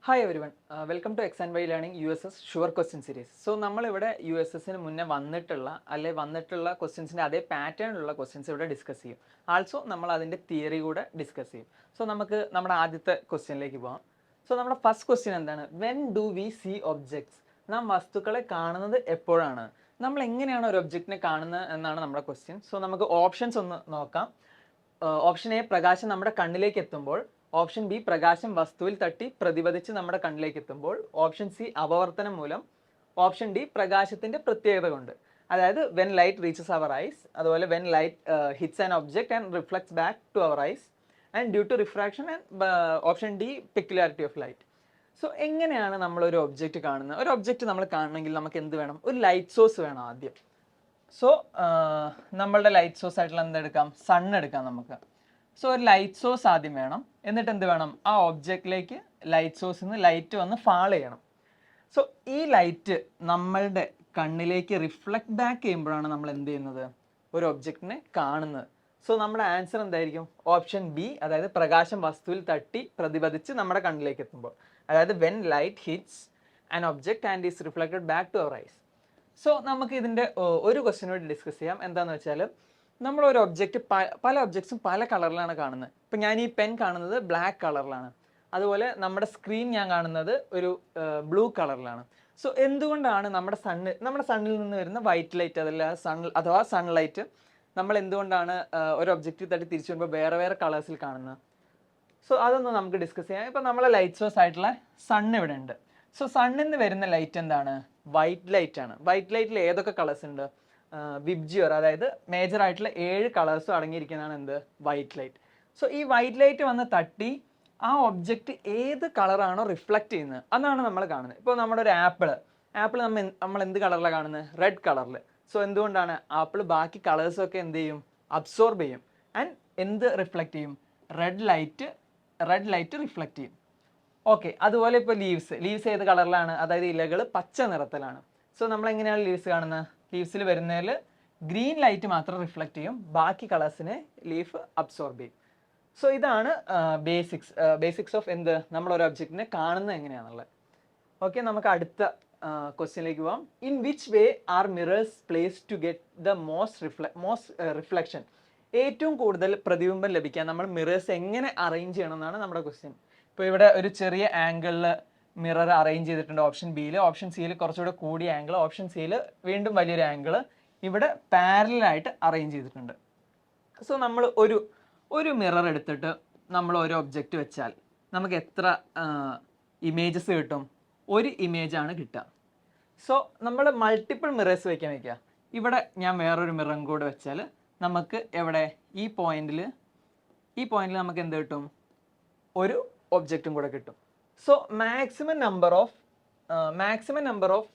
Hi everyone, welcome to X and Y learning USS sure question series. So നമ്മളിവിടെ USSന് മുന്നേ വന്നിട്ടുള്ള ക്വസ്റ്റ്യൻസിൻ്റെ അതേ പാറ്റേണിലുള്ള ക്വസ്റ്റ്യൻസ് ഇവിടെ ഡിസ്കസ് ചെയ്യും. ആൾസോ നമ്മൾ അതിൻ്റെ തിയറി കൂടെ ഡിസ്കസ് ചെയ്യും. സോ നമുക്ക് നമ്മുടെ ആദ്യത്തെ ക്വസ്റ്റ്യനിലേക്ക് പോകാം. സോ നമ്മുടെ ഫസ്റ്റ് ക്വസ്റ്റ്യൻ എന്താണ്? When do we see objects? നാം വസ്തുക്കളെ കാണുന്നത് എപ്പോഴാണ്? നമ്മൾ എങ്ങനെയാണ് ഒരു ഒബ്ജക്റ്റിനെ കാണുന്നത് എന്നാണ് നമ്മുടെ ക്വസ്റ്റ്യൻ. സോ നമുക്ക് ഓപ്ഷൻസ് ഒന്ന് നോക്കാം. ഓപ്ഷൻ എ, പ്രകാശം നമ്മുടെ കണ്ണിലേക്ക് എത്തുമ്പോൾ. ഓപ്ഷൻ ബി, പ്രകാശം വസ്തുവിൽ തട്ടി പ്രതിപതിച്ച് നമ്മുടെ കണ്ണിലേക്ക് എത്തുമ്പോൾ. ഓപ്ഷൻ സി, അപവർത്തനം മൂലം. ഓപ്ഷൻ ഡി, പ്രകാശത്തിന്റെ പ്രത്യേകത കൊണ്ട്. അതായത് when light reaches our eyes, അതുപോലെ when light hits an object and reflects back to our eyes, and due to refraction, and option D, peculiarity of light. So എങ്ങനെയാണ് നമ്മൾ ഒരു object കാണുന്നത്? ഒരു ഒബ്ജക്റ്റ് നമ്മൾ കാണണമെങ്കിൽ നമുക്ക് എന്ത് വേണം? ഒരു ലൈറ്റ് സോഴ്സ് വേണം ആദ്യം. സോ നമ്മളുടെ ലൈറ്റ് സോഴ്സ് ആയിട്ടുള്ള എന്തെടുക്കാം? സൺ എടുക്കാം നമുക്ക്. സോ ഒരു ലൈറ്റ് സോഴ്സ് ആദ്യം വേണം. എന്നിട്ട് എന്ത് വേണം? ആ ഒബ്ജക്റ്റിലേക്ക് ലൈറ്റ് സോഴ്സിൽ നിന്ന് ലൈറ്റ് വന്ന് ഫാൾ ചെയ്യണം. സോ ഈ ലൈറ്റ് നമ്മളുടെ കണ്ണിലേക്ക് റിഫ്ലക്ട് ബാക്ക് ചെയ്യുമ്പോഴാണ് നമ്മൾ എന്ത് ചെയ്യുന്നത്? ഒരു ഒബ്ജക്റ്റിനെ കാണുന്നത്. സോ നമ്മുടെ ആൻസർ എന്തായിരിക്കും? ഓപ്ഷൻ ബി, അതായത് പ്രകാശം വസ്തുവിൽ തട്ടി പ്രതിപതിച്ച് നമ്മുടെ കണ്ണിലേക്ക് എത്തുമ്പോൾ. അതായത് when light hits an object and is reflected back to our eyes. So നമുക്ക് ഇതിൻ്റെ ഒരു ക്വസ്റ്റ്യൻ കൂടി ഡിസ്കസ് ചെയ്യാം. എന്താണെന്ന് വെച്ചാൽ, നമ്മളൊരു ഒബ്ജക്റ്റ് പല ഒബ്ജക്ട്സും പല കളറിലാണ് കാണുന്നത്. ഇപ്പം ഞാൻ ഈ പെൻ കാണുന്നത് ബ്ലാക്ക് കളറിലാണ്. അതുപോലെ നമ്മുടെ സ്ക്രീൻ ഞാൻ കാണുന്നത് ഒരു ബ്ലൂ കളറിലാണ്. സോ എന്തുകൊണ്ടാണ് നമ്മുടെ സണ്ണിൽ നിന്ന് വരുന്ന വൈറ്റ് ലൈറ്റ്, അഥവാ സൺലൈറ്റ് നമ്മൾ എന്തുകൊണ്ടാണ് ഒരു ഒബ്ജക്റ്റ് തട്ടി തിരിച്ചു വരുമ്പോൾ വേറെ വേറെ കളേഴ്സിൽ കാണുന്നത്? സോ അതൊന്ന് നമുക്ക് ഡിസ്കസ് ചെയ്യാം. ഇപ്പം നമ്മളെ ലൈറ്റ് സോഴ്സ് ആയിട്ടുള്ള സൺ ഇവിടെ ഉണ്ട്. സോ സണ്ണിൽ നിന്ന് വരുന്ന ലൈറ്റ് എന്താണ്? വൈറ്റ് ലൈറ്റ് ആണ്. വൈറ്റ് ലൈറ്റിൽ ഏതൊക്കെ കളേഴ്സ് ഉണ്ട്? വിബ്ജിയർ, അതായത് മേജർ ആയിട്ടുള്ള 7 കളേഴ്സും അടങ്ങിയിരിക്കുന്നതാണ് എന്ത്? White light. സോ ഈ വൈറ്റ് ലൈറ്റ് വന്ന് തട്ടി ആ ഒബ്ജക്റ്റ് ഏത് കളറാണോ റിഫ്ലക്റ്റ് ചെയ്യുന്നത് അതാണ് നമ്മൾ കാണുന്നത്. ഇപ്പോൾ നമ്മുടെ ഒരു ആപ്പിൾ നമ്മൾ എന്ത് കളറിലാണ് കാണുന്നത്? റെഡ് കളറിൽ. സോ എന്തുകൊണ്ടാണ്? ആപ്പിൾ ബാക്കി കളേഴ്സൊക്കെ എന്ത് ചെയ്യും? അബ്സോർബ് ചെയ്യും. ആൻഡ് എന്ത് റിഫ്ലക്റ്റ് ചെയ്യും? റെഡ് ലൈറ്റ് റിഫ്ലക്റ്റ് ചെയ്യും. ഓക്കെ, അതുപോലെ ഇപ്പോൾ ലീവ്സ് ഏത് കളറിലാണ്? അതായത് ഇലകൾ പച്ച നിറത്തിലാണ്. സോ നമ്മൾ എങ്ങനെയാണ് ലീവ്സ് കാണുന്നത്? ലീവ്സിൽ വരുന്നതിൽ ഗ്രീൻ ലൈറ്റ് മാത്രം റിഫ്ലക്റ്റ് ചെയ്യും, ബാക്കി കളേഴ്സിനെ ലീഫ് അബ്സോർബ് ചെയ്യും. സോ ഇതാണ് ബേസിക്സ് ഓഫ് എന്ത്? നമ്മളൊരു ഒബ്ജക്റ്റിനെ കാണുന്നത് എങ്ങനെയാണെന്നുള്ളത്. ഓക്കെ, നമുക്ക് അടുത്ത ക്വസ്റ്റ്യനിലേക്ക് പോകാം. In which way are mirrors placed to get the most reflection? ഏറ്റവും കൂടുതൽ പ്രതിബിംബം ലഭിക്കാൻ നമ്മൾ മിറേഴ്സ് എങ്ങനെ അറേഞ്ച് ചെയ്യണം എന്നാണ് നമ്മുടെ ക്വസ്റ്റ്യൻ. ഇപ്പോൾ ഇവിടെ ഒരു ചെറിയ ആംഗിളിൽ മിറർ അറേഞ്ച് ചെയ്തിട്ടുണ്ട് ഓപ്ഷൻ ബിയിൽ. ഓപ്ഷൻ സിയിൽ കുറച്ചുകൂടെ കൂടിയ ആംഗിൾ, ഓപ്ഷൻ സിയിൽ വീണ്ടും വലിയൊരു ആംഗിൾ ഇവിടെ പാരലായിട്ട് അറേഞ്ച് ചെയ്തിട്ടുണ്ട്. സോ നമ്മൾ ഒരു മിറർ എടുത്തിട്ട് നമ്മൾ ഒരു ഒബ്ജക്റ്റ് വെച്ചാൽ നമുക്ക് എത്ര ഇമേജസ് കിട്ടും? ഒരു ഇമേജാണ് കിട്ടുക. സോ നമ്മൾ മൾട്ടിപ്പിൾ മിറേഴ്സ് വയ്ക്കുക. ഇവിടെ ഞാൻ വേറൊരു മിററും കൂടെ വെച്ചാൽ നമുക്ക് എവിടെ? ഈ പോയിന്റിൽ നമുക്ക് എന്ത് കിട്ടും? ഒരു ഒബ്ജക്റ്റും കൂടെ കിട്ടും. So maximum number of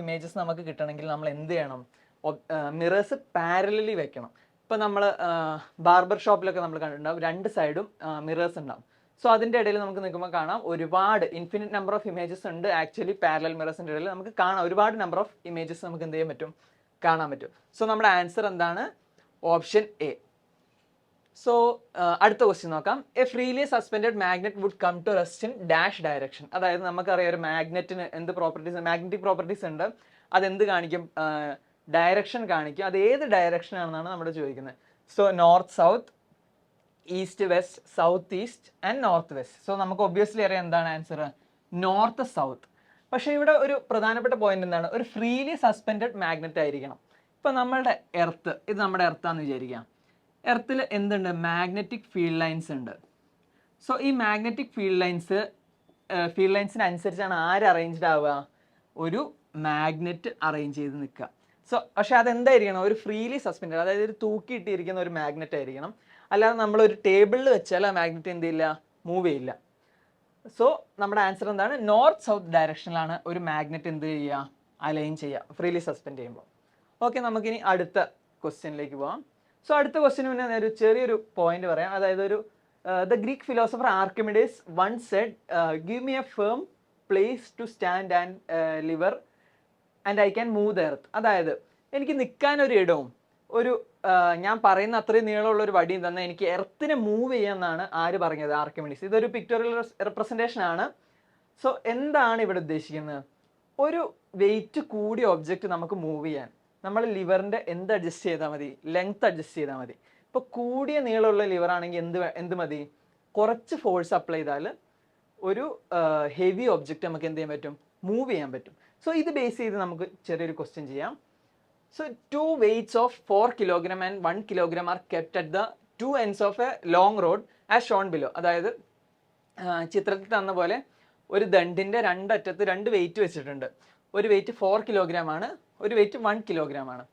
images നമുക്ക് കിട്ടണമെങ്കിൽ നമ്മൾ എന്ത് ചെയ്യണം? മിറേഴ്സ് പാരലലി വെക്കണം. ഇപ്പം നമ്മൾ ബാർബർ ഷോപ്പിലൊക്കെ നമ്മൾ കണ്ടിട്ടുണ്ടാവും, 2 സൈഡും മിറേഴ്സ് ഉണ്ടാവും. സോ അതിൻ്റെ ഇടയിൽ നമുക്ക് നിൽക്കുമ്പോൾ കാണാം ഒരുപാട് ഇൻഫിനിറ്റ് നമ്പർ ഓഫ് ഇമേജസ് ഉണ്ട്. ആക്ച്വലി പാരലൽ മിറേഴ്സിൻ്റെ ഇടയിൽ നമുക്ക് കാണാം ഒരുപാട് നമ്പർ ഓഫ് ഇമേജസ് നമുക്ക് എന്ത് ചെയ്യാൻ പറ്റും? കാണാൻ പറ്റും. സോ നമ്മുടെ ആൻസർ എന്താണ്? Option A. സോ അടുത്ത ക്വസ്റ്റ്യൻ നോക്കാം. A freely suspended magnet would come to rest in dash direction. അതായത് നമുക്കറിയാം ഒരു മാഗ്നറ്റിന് എന്ത് പ്രോപ്പർട്ടീസ്, മാഗ്നറ്റിക് പ്രോപ്പർട്ടീസ് ഉണ്ട്. അതെന്ത് കാണിക്കും? ഡയറക്ഷൻ കാണിക്കും. അത് ഏത് ഡയറക്ഷൻ ആണെന്നാണ് നമ്മൾ ചോദിക്കുന്നത്. So north south, east west, south east and north west. So നമുക്ക് ഒബ്വിയസ്ലി അറിയാം എന്താണ് ആൻസർ? North south. പക്ഷേ ഇവിടെ ഒരു പ്രധാനപ്പെട്ട പോയിന്റ് എന്താണ്? ഒരു ഫ്രീലി സസ്പെൻഡഡ് മാഗ്നറ്റ് ആയിരിക്കണം. ഇപ്പം നമ്മളുടെ എർത്ത്, ഇത് നമ്മുടെ എർത്താന്ന് വിചാരിക്കാം. എർത്തിൽ എന്തുണ്ട്? മാഗ്നറ്റിക് ഫീൽഡ് ലൈൻസ് ഉണ്ട്. സോ ഈ മാഗ്നറ്റിക് ഫീൽഡ് ലൈൻസിന് അനുസരിച്ചാണ് ആര് അറേഞ്ച്ഡ് ആവുക? ഒരു മാഗ്നറ്റ് അറേഞ്ച് ചെയ്ത് നിൽക്കുക. സോ പക്ഷെ അതെന്തായിരിക്കണം? ഒരു ഫ്രീലി സസ്പെൻഡഡ്, അതായത് ഒരു തൂക്കിയിട്ടിരിക്കുന്ന ഒരു മാഗ്നറ്റ് ആയിരിക്കണം. അല്ലാതെ നമ്മളൊരു ടേബിളിൽ വെച്ചാൽ ആ മാഗ്നറ്റ് എന്ത് ചെയ്യില്ല? മൂവ് ചെയ്യില്ല. സോ നമ്മുടെ ആൻസർ എന്താണ്? നോർത്ത് സൗത്ത് ഡയറക്ഷനിലാണ് ഒരു മാഗ്നറ്റ് എന്ത് ചെയ്യുക? അലൈൻ ചെയ്യുക ഫ്രീലി സസ്പെൻഡ് ചെയ്യുമ്പോൾ. ഓക്കെ, നമുക്കിനി അടുത്ത ക്വസ്റ്റ്യനിലേക്ക് പോകാം. സോ അടുത്ത ക്വസ്റ്റ്യന് മുന്നേ ഒരു ചെറിയൊരു പോയിന്റ് പറയാം. അതായത് the Greek philosopher Archimedes once said, give me a firm place to stand and lever and I can move the earth. അതായത് എനിക്ക് നിൽക്കാൻ ഒരു ഇടവും ഒരു ഞാൻ പറയുന്ന അത്രയും നീളമുള്ള ഒരു വടിയും തന്നെ എനിക്ക് എർത്തിനെ മൂവ് ചെയ്യാമെന്നാണ് ആര് പറഞ്ഞത്? ആർക്കിമിഡീസ്. ഇതൊരു പിക്ടോറിയൽ റെപ്രസെൻറ്റേഷൻ ആണ്. സോ എന്താണ് ഇവിടെ ഉദ്ദേശിക്കുന്നത്? ഒരു വെയിറ്റ് കൂടിയ ഒബ്ജക്റ്റ് നമുക്ക് മൂവ് ചെയ്യാൻ നമ്മൾ ലിവറിൻ്റെ എന്ത് അഡ്ജസ്റ്റ് ചെയ്താൽ മതി? ലെങ്ത് അഡ്ജസ്റ്റ് ചെയ്താൽ മതി. ഇപ്പോൾ കൂടിയ നീളമുള്ള ലിവർ ആണെങ്കിൽ എന്ത് മതി? കുറച്ച് ഫോഴ്സ് അപ്ലൈ ചെയ്താൽ ഒരു ഹെവി ഒബ്ജക്റ്റ് നമുക്ക് എന്ത് ചെയ്യാൻ പറ്റും? മൂവ് ചെയ്യാൻ പറ്റും. സോ ഇത് ബേസ് ചെയ്ത് നമുക്ക് ചെറിയൊരു ക്വസ്റ്റ്യൻ ചെയ്യാം. So 2 weights of 4 kg and 1 kg are kept at the 2 ends of a long rod as shown below. അതായത് ചിത്രത്തിൽ തന്ന പോലെ ഒരു ദണ്ടിൻ്റെ രണ്ടറ്റത്ത് 2 വെയിറ്റ് വെച്ചിട്ടുണ്ട്. ഒരു വെയിറ്റ് 4 kg ആണ്, ഒരു വെയിറ്റ് 1 kg ആണ്.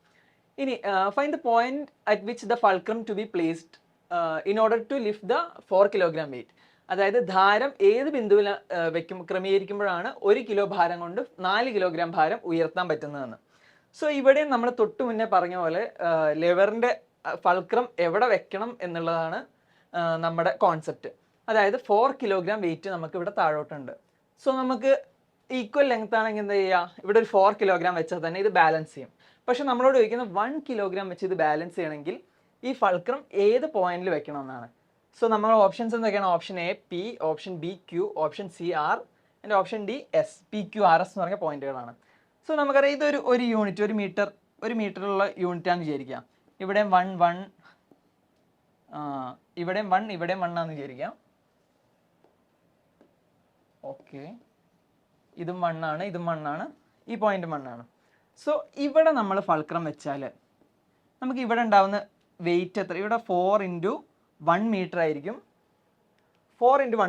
ഇനി find the point at which the fulcrum to be placed in order to lift the 4 kg weight. അതായത് ധാരം ഏത് ബിന്ദുവിൽ ക്രമീകരിക്കുമ്പോഴാണ് 1 കിലോ ഭാരം കൊണ്ട് 4 കിലോഗ്രാം ഭാരം ഉയർത്താൻ പറ്റുന്നതെന്ന്. സോ ഇവിടെ നമ്മൾ തൊട്ട് മുന്നേ പറഞ്ഞ പോലെ ലിവറിൻ്റെ ഫൾക്രം എവിടെ വെക്കണം എന്നുള്ളതാണ് നമ്മുടെ കോൺസെപ്റ്റ്. അതായത് 4 കിലോഗ്രാം വെയിറ്റ് നമുക്ക് ഇവിടെ താഴോട്ടുണ്ട്. സോ നമുക്ക് ഈക്വൽ ലെങ്ത് ആണെങ്കിൽ എന്താ ചെയ്യുക? ഇവിടെ ഒരു 4 കിലോഗ്രാം വെച്ചാൽ തന്നെ ഇത് ബാലൻസ് ചെയ്യും. പക്ഷെ നമ്മളോട് ചോദിക്കുന്നത് 1 കിലോഗ്രാം വെച്ച് ഇത് ബാലൻസ് ചെയ്യണമെങ്കിൽ ഈ ഫൾക്രം ഏത് പോയിന്റിൽ വെക്കണം എന്നാണ്. സോ നമ്മൾ ഓപ്ഷൻസ് എന്തൊക്കെയാണ്? Option A P, option B Q, option C R and option D S. P Q R S എന്ന് പറഞ്ഞ പോയിന്റുകളാണ്. സോ നമുക്കറിയാം ഇതൊരു യൂണിറ്റ്, ഒരു മീറ്ററുള്ള യൂണിറ്റ് ആണെന്ന് വിചാരിക്കാം. ഇവിടെയും 1 ഇവിടെയും 1 ഇവിടെയും 1 ആണെന്ന് വിചാരിക്കാം. ഓക്കെ, ഇതും 1 ആണ്, ഇതും 1 ആണ്, ഈ പോയിന്റ് 1 ആണ്. സോ ഇവിടെ നമ്മൾ ഫൾക്രം വെച്ചാൽ നമുക്ക് ഇവിടെ ഉണ്ടാവുന്ന വെയിറ്റ് എത്ര? ഇവിടെ 4 × 1 മീറ്റർ ആയിരിക്കും. 4 × 1